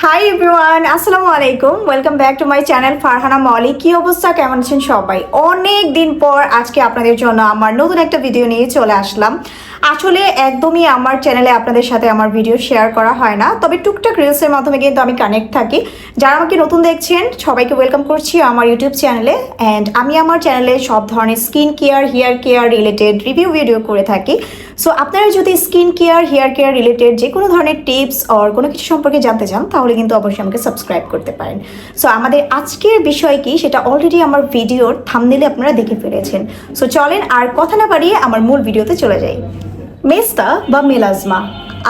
High everyone, আসসালামু আলাইকুম। Welcome back to my channel Farhana Moli. কি অবস্থা, কেমন আছেন সবাই? অনেক দিন পর আজকে আপনাদের জন্য আমার নতুন একটা ভিডিও নিয়ে চলে আসলাম। আসলে একদমই আমার চ্যানেলে আপনাদের সাথে আমার ভিডিও শেয়ার করা হয় না, তবে টুকটাক রিলসের মাধ্যমে কিন্তু আমি কানেক্ট থাকি। যারা আমাকে নতুন দেখছেন সবাইকে ওয়েলকাম করছি আমার ইউটিউব চ্যানেলে। অ্যান্ড আমি আমার চ্যানেলে সব ধরনের skin care, hair care related review video করে থাকি। সো আপনারা যদি skin care, hair care related যে কোনো ধরনের টিপস অর কোনো কিছু সম্পর্কে জানতে চান তাহলে কিন্তু অবশ্যই আমাকে সাবস্ক্রাইব করতে পারেন। সো আমাদের আজকের বিষয় কি সেটা অলরেডি আমার ভিডিওর থাম্বনেইলে আপনারা দেখে ফেলেছেন। সো চলেন আর কথা না বাড়িয়ে আমার মূল ভিডিওতে চলে যাই। মেস্তা বা মেলাজমা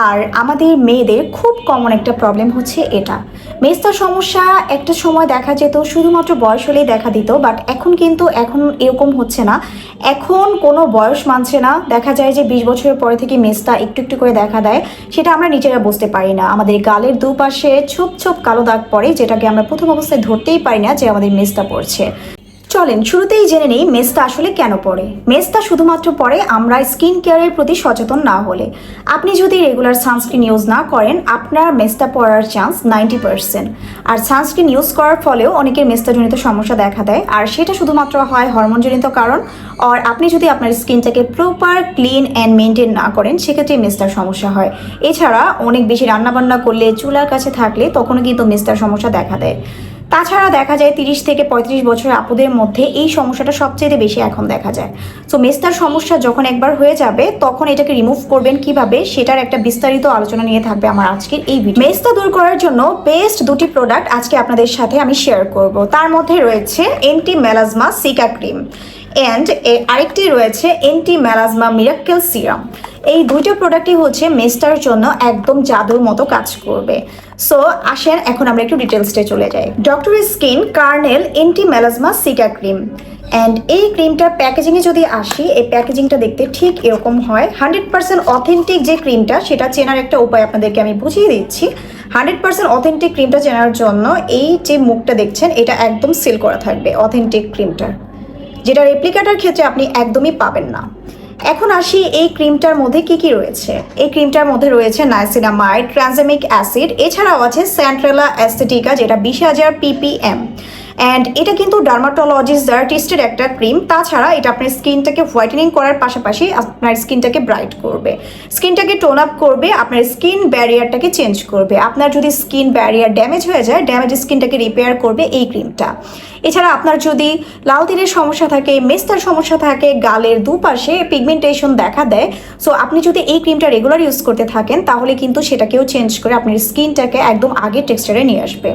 আর আমাদের মেয়েদের খুব কমন একটা প্রবলেম হচ্ছে এটা। মেস্তার সমস্যা একটা সময় দেখা যেত শুধুমাত্র বয়স হলেই দেখা দিত, বাট এখন কিন্তু এরকম হচ্ছে না। এখন কোনো বয়স মানছে না। দেখা যায় যে 20 বছরের পরে থেকে মেস্তা একটু একটু করে দেখা দেয়, সেটা আমরা নিজেরা বুঝতে পারি না। আমাদের গালের দুপাশে ছোপ ছোপ কালো দাগ পড়ে, যেটাকে আমরা প্রথম অবস্থায় ধরতেই পারি না যে আমাদের মেস্তা পড়ছে। চলেন শুরুতেই জেনে নেই মেস্তা আসলে কেন পড়ে। মেস্তা শুধুমাত্র পড়ে আমরা স্কিন কেয়ারের প্রতি সচেতন না হলে। আপনি যদি রেগুলার সানস্ক্রিন ইউজ না করেন আপনার মেস্তা পড়ার চান্স 90%। আর সানস্ক্রিন ইউজ করার ফলেও অনেকের মেস্তাজনিত সমস্যা দেখা দেয়, আর সেটা শুধুমাত্র হয় হরমোনজনিত কারণ। আর আপনি যদি আপনার স্কিনটাকে প্রপার ক্লিন অ্যান্ড মেনটেন না করেন সেক্ষেত্রে মেস্তার সমস্যা হয়। এছাড়া অনেক বেশি রান্নাবান্না করলে, চুলার কাছে থাকলে তখনও কিন্তু মেস্তার সমস্যা দেখা দেয়। তাছাড়া দেখা যায় 30 থেকে 35 বছরের আপুদের মধ্যে এই সমস্যাটা সবচেয়ে বেশি এখন দেখা যায়। সো মেস্তার সমস্যা যখন একবার হয়ে যাবে তখন এটাকে রিমুভ করবেন কিভাবে সেটার একটা বিস্তারিত আলোচনা নিয়ে থাকবে আমার আজকের এই ভিডিও। মেস্তা দূর করার জন্য বেস্ট দুটি প্রোডাক্ট আজকে আপনাদের সাথে আমি শেয়ার করব। তার মধ্যে রয়েছে anti melasma seeker cream and আরেকটি রয়েছে এন্টি মেলাজমা মিরাক্কেল সিরাম। এই দুইটা প্রোডাক্টই হচ্ছে মেস্তার জন্য একদম জাদুর মতো কাজ করবে। সো আসেন এখন আমরা একটু ডিটেলসে চলে যাই। Doctor skin kernel anti melasma seeker cream and এই ক্রিমটার প্যাকেজিংয়ে যদি আসি, এই প্যাকেজিংটা দেখতে ঠিক এরকম হয়। 100% অথেন্টিক যে ক্রিমটা সেটা চেনার একটা উপায় আপনাদেরকে আমি বুঝিয়ে দিচ্ছি। 100% অথেন্টিক ক্রিমটা চেনার জন্য এই যে মুখটা দেখছেন এটা একদম সিল করা থাকবে অথেন্টিক ক্রিমটার, যেটা রেপ্লিকাটার ক্ষেত্রে আপনি একদমই পাবেন না। এখন আসি এই ক্রিমটার মধ্যে কি কি রয়েছে। এই ক্রিমটার মধ্যে রয়েছে নাইসিনামাইড, ট্রানজামিক অ্যাসিড, এছাড়াও আছে সেন্ট্রেলা অ্যাস্থেটিকা যেটা 20,000 ppm। অ্যান্ড এটা কিন্তু ডার্মাটোলজিস্ট দ্বারা টেস্টেড একটা ক্রিম। তাছাড়া এটা আপনার স্কিনটাকে হোয়াইটেনিং করার পাশাপাশি আপনার স্কিনটাকে ব্রাইট করবে, স্কিনটাকে টোন আপ করবে, আপনার স্কিন ব্যারিয়ারটাকে চেঞ্জ করবে। আপনার যদি স্কিন ব্যারিয়ার ড্যামেজ হয়ে যায়, ড্যামেজ স্কিনটাকে রিপেয়ার করবে এই ক্রিমটা। এছাড়া আপনার যদি লাল তিলের সমস্যা থাকে, মেস্তার সমস্যা থাকে, গালের দুপাশে পিগমেন্টেশন দেখা দেয়, সো আপনি যদি এই ক্রিমটা রেগুলার ইউজ করতে থাকেন তাহলে কিন্তু সেটাকেও চেঞ্জ করে আপনার স্কিনটাকে একদম আগের টেক্সচারে নিয়ে আসবে।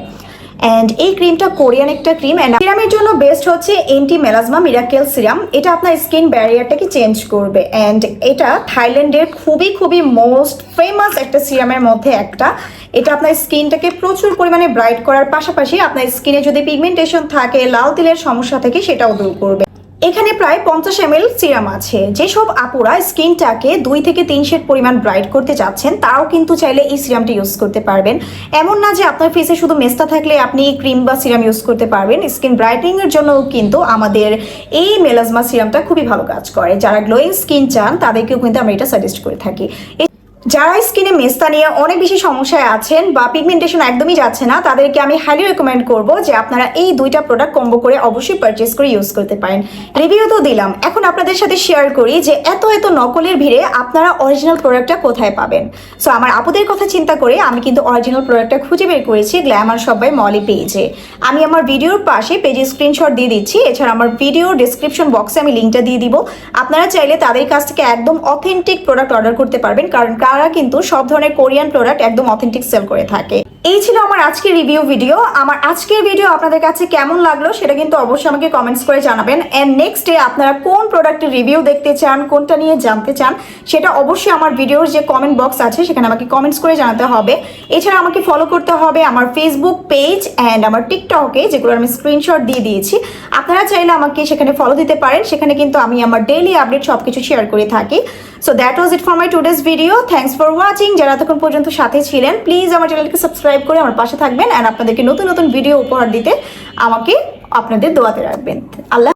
অ্যান্ড এই ক্রিমটা কোরিয়ান একটা ক্রিম। অ্যান্ড সিরামের জন্য বেস্ট হচ্ছে এন্টি মেলাজমা মিরাক্কেল সিরাম। এটা আপনার স্কিন ব্যারিয়ারটাকে চেঞ্জ করবে। অ্যান্ড এটা থাইল্যান্ডের খুবই মোস্ট ফেমাস একটা সিরামের মধ্যে একটা। এটা আপনার স্কিনটাকে প্রচুর পরিমাণে ব্রাইট করার পাশাপাশি আপনার স্কিনে যদি পিগমেন্টেশন থাকে, লাল তিলের সমস্যা থাকে সেটাও দূর করবে। এখানে প্রায় 50 ml সিরাম আছে। যেসব আপুরা স্কিনটাকে 2 থেকে 3 শেড পরিমাণ ব্রাইট করতে চাচ্ছেন তারাও কিন্তু চাইলে এই সিরামটা ইউজ করতে পারবেন। এমন না যে আপনার ফেসে শুধু মেস্তা থাকলে আপনি ক্রিম বা সিরাম ইউজ করতে পারবেন। স্কিন ব্রাইটেনিং এর জন্য কিন্তু আমাদের এই মেলাজমা সিরামটা খুবই ভালো কাজ করে। যারা গ্লোয়িং স্কিন চান তাদেরকেও কিন্তু আমরা এটা সাজেস্ট করে থাকি। যারা স্কিনে মেস্তা নিয়ে অনেক বেশি সমস্যায় আছেন বা পিগমেন্টেশন একদমই যাচ্ছে না তাদেরকে আমি হাইলি রেকমেন্ড করব যে আপনারা এই দুইটা প্রোডাক্ট কম্বো করে অবশ্যই পারচেস করে ইউজ করতে পারেন। রিভিউ তো দিলাম, এখন আপনাদের সাথে শেয়ার করি যে এত নকলের ভিড়ে আপনারা অরিজিনাল প্রোডাক্টটা কোথায় পাবেন। সো আমার আপুদের কথা চিন্তা করে আমি কিন্তু অরিজিনাল প্রোডাক্টটা খুঁজে বের করেছি গ্ল্যামার শপ বাই মলি পেজে। আমি আমার ভিডিওর পাশে পেজে স্ক্রিনশট দিয়ে দিচ্ছি। এছাড়া আমার ভিডিও ডিসক্রিপশন বক্সে আমি লিঙ্কটা দিয়ে দিব। আপনারা চাইলে তাদের কাছ থেকে একদম অথেন্টিক প্রোডাক্ট অর্ডার করতে পারবেন, কারণ তারা কিন্তু সব ধরনের কোরিয়ান প্রোডাক্ট একদম অথেন্টিক সেল করে থাকে। এই ছিল আমার আজকের রিভিউ ভিডিও। আমার আজকের ভিডিও আপনাদের কাছে কেমন লাগলো সেটা কিন্তু অবশ্যই আমাকে কমেন্টস করে জানাবেন। এন্ড নেক্সট ডে আপনারা কোন প্রোডাক্টের রিভিউ দেখতে চান, কোনটা নিয়ে জানতে চান সেটা অবশ্যই আমার ভিডিওর যে কমেন্ট বক্স আছে সেখানে আমাকে কমেন্টস করে জানাতে হবে। এছাড়া আমাকে ফলো করতে হবে আমার ফেসবুক পেজ অ্যান্ড আমার টিকটকে, যেগুলো আমি স্ক্রিনশট দিয়ে দিয়েছি। আপনারা চাইলে আমাকে সেখানে ফলো দিতে পারেন। সেখানে কিন্তু আমি আমার ডেইলি আপডেট সবকিছু শেয়ার করে থাকি। So that was it for my today's video. Thanks for watching. যারা এতক্ষণ পর্যন্ত সাথে ছিলেন প্লিজ আমার চ্যানেলকে সাবস্ক্রাইব করে আমার পাশে থাকবেন অ্যান্ড আপনাদেরকে নতুন ভিডিও উপহার দিতে আমাকে আপনাদের দোয়াতে রাখবেন। আল্লাহ।